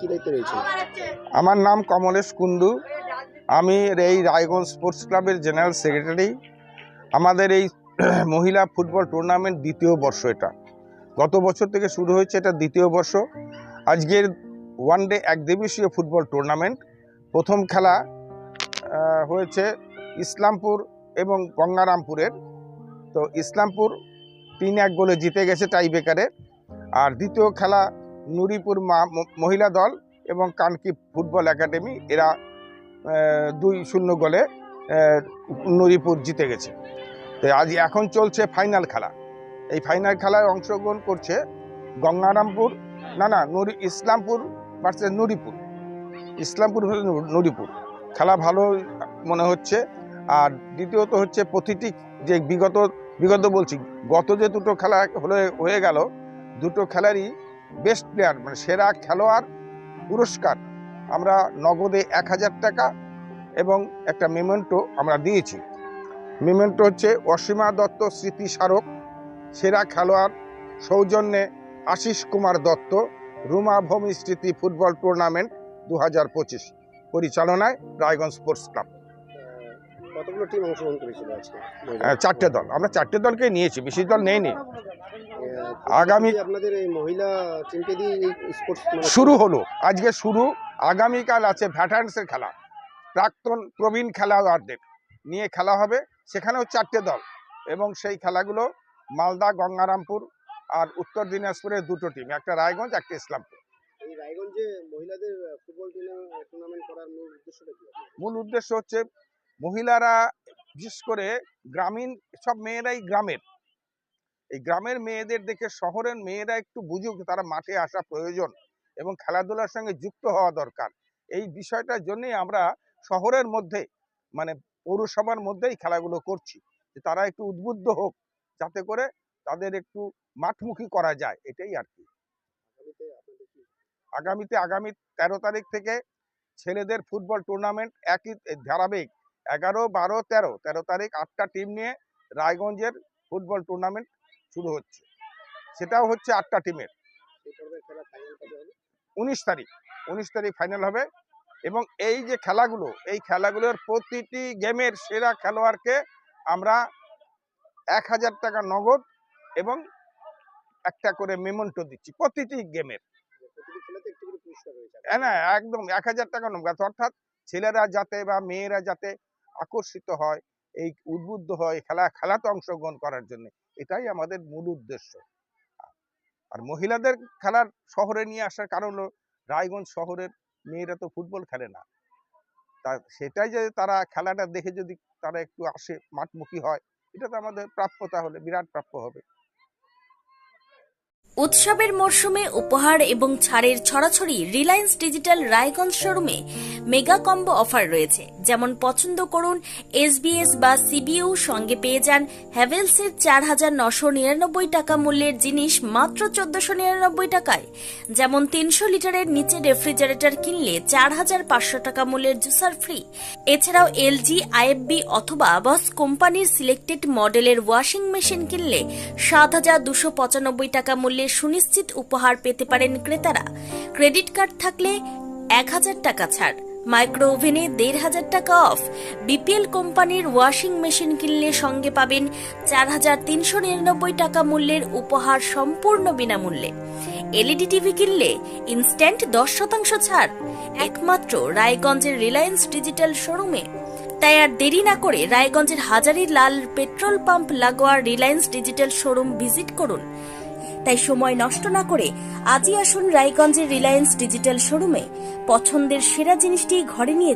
কি দায়িত্ব রয়েছে? আমার নাম কমলেশ কুন্ডু। আমি এই রায়গঞ্জ স্পোর্টস ক্লাবের জেনারেল সেক্রেটারি। আমাদের এই মহিলা ফুটবল টুর্নামেন্ট দ্বিতীয় বর্ষ। এটা গত বছর থেকে শুরু হয়েছে, এটা দ্বিতীয় বর্ষ। আজকের ওয়ানডে একদিবসীয় ফুটবল টুর্নামেন্ট। প্রথম খেলা হয়েছে ইসলামপুর এবং গঙ্গারামপুরের। তো ইসলামপুর 3-1 গোলে জিতে গেছে টাই ব্রেকারে। আর দ্বিতীয় খেলা নুরিপুর মহিলা দল এবং কানকি ফুটবল একাডেমি, এরা 2-0 গোলে নুরিপুর জিতে গেছে। তো আজ এখন চলছে ফাইনাল খেলা। এই ফাইনাল খেলায় অংশগ্রহণ করছে গঙ্গারামপুর ইসলামপুর ভার্সেস নুরিপুর। ইসলামপুর ভার্সেস নুরিপুর খেলা ভালো মনে হচ্ছে। আর দ্বিতীয়ত হচ্ছে প্রতিটি যে বিগত বলছি, গত যে দুটো খেলা হয়ে গেল, দুটো খেলারই বেস্ট প্লেয়ার মানে সেরা খেলোয়াড় পুরস্কার আমরা নগদে 1000 টাকা এবং একটা মেমেন্টো আমরা দিয়েছি। মেমেন্টো হচ্ছে অসীমা দত্ত স্মৃতি স্মারক, সেরা খেলোয়াড় সৌজন্যে আশিস কুমার দত্ত, রুমা ভূমি স্মৃতি ফুটবল টুর্নামেন্ট 2025 পরিচালনায় রায়গঞ্জ স্পোর্টস ক্লাব। কতগুলো টিম অংশগ্রহণ করেছিল আজকে? 4টে দল, আমরা 4টে দলকে নিয়েছি, বেশি দল নেইনি। আগামী আপনাদের এই মহিলা টিমকে দিয়ে এই স্পোর্টস শুরু হলো, আজকে শুরু। আগামীকাল আছে ভ্যাটারান্সের খেলা, প্রাক্তন প্রবীণ খেলোয়াড়দের নিয়ে খেলা হবে। সেখানেও 4টে দল এবং সেই খেলাগুলো মালদা, গঙ্গারামপুর আর উত্তর দিনাজপুরের 2টো টিম, একটা রায়গঞ্জ, একটা ইসলামপুর। এই রায়গঞ্জে মহিলাদের ফুটবল টুর্নামেন্ট করার মূল উদ্দেশ্যটা কি? মূল উদ্দেশ্য হচ্ছে মহিলারা, বিশেষ করে গ্রামীণ সব মেয়েরাই এই গ্রামের মেয়েদের দেখে শহরের মেয়েরা একটু বুঝুক, তারা মাঠে আসা প্রয়োজন এবং খেলাধুলার সঙ্গে যুক্ত হওয়া দরকার। এই বিষয়টার জন্যই আমরা শহরের মধ্যে মানে পৌরসভার মধ্যেই খেলাগুলো করছি, যে তারা একটু উদ্বুদ্ধ হোক, যাতে করে তাদের একটু মাঠমুখী করা যায়, এটাই আর কি। আগামী 13 তারিখ থেকে ছেলেদের ফুটবল টুর্নামেন্ট একই ধারাবাহিক 11, 12, 13 তারিখ 8টা টিম নিয়ে রায়গঞ্জের ফুটবল টুর্নামেন্ট শুরু হচ্ছে। সেটাও হচ্ছে 8টা টিমের। 19 তারিখ ফাইনাল হবে। এবং এই যে খেলাগুলো, এই খেলাগুলোর প্রতিটি গেমের সেরা খেলোয়াড়কে আমরা 1000 টাকা নগদ এবং একটা করে মেমেন্টো দিচ্ছি প্রতিটি গেমের। না, একদম 1000 টাকা নগদ, অর্থাৎ ছেলেরা যাতে বা মেয়েরা যাতে আকর্ষিত হয়, এই উদ্বুদ্ধ হয় খেলাতে অংশগ্রহণ করার জন্য, এটাই আমাদের মূল উদ্দেশ্য। আর মহিলাদের খেলার শহরে নিয়ে আসার কারণ হলো রায়গঞ্জ শহরের মেয়েরা তো ফুটবল খেলে না, তা সেটাই যে তারা খেলাটা দেখে যদি তারা একটু আসে, মাঠমুখী হয়, এটা তো আমাদের প্রাপ্য, তাহলে বিরাট প্রাপ্য হবে। উৎসবের মরশুমে উপহার এবং ছাড়ের ছড়াছড়ি রিলায়েন্স ডিজিটাল রায়গঞ্জ শোরুমে মেগা কম্বো অফার রয়েছে। যেমন পছন্দ করুন এসবিএস বা সিবিইউ, সঙ্গে পেয়ে যান হ্যাভেলসের 4999 টাকা মূল্যের জিনিস মাত্র 1499 টাকায়। যেমন 300 লিটারের নিচে রেফ্রিজারেটর কিনলে 4500 টাকা মূল্যের জুসার ফ্রি। এছাড়াও এলজি, আইএফবি অথবা বস কোম্পানির সিলেক্টেড মডেলের ওয়াশিং মেশিন কিনলে 7295 টাকা মূল্যের সুনিশ্চিত উপহার পেতে পারেন ক্রেতারা। ক্রেডিট কার্ড থাকলে 1000 টাকা ছাড়, মাইক্রো ওভেনে 1500 টাকা অফ। বিপিএল কোম্পানির ওয়াশিং মেশিন কিনলে সঙ্গে পাবেন 4399 টাকা মূল্যের উপহার সম্পূর্ণ বিনামূল্যে। এলইডি টিভি কিনলে ইনস্ট্যান্ট 10% ছাড়, একমাত্র রায়গঞ্জের রিলায়েন্স ডিজিটাল শোরুমে। তাই আর দেরি না করে রায়গঞ্জের হাজারি লাল পেট্রোল পাম্প লাগোয়া রিলায়েন্স ডিজিটাল শোরুম ভিজিট করুন। তাই সময় নষ্ট না করে আজই আসুন রায়গঞ্জের রিলায়েন্স ডিজিটাল শোরুমে। পছন্দের সেরা জিনিসটি ঘরে নিয়ে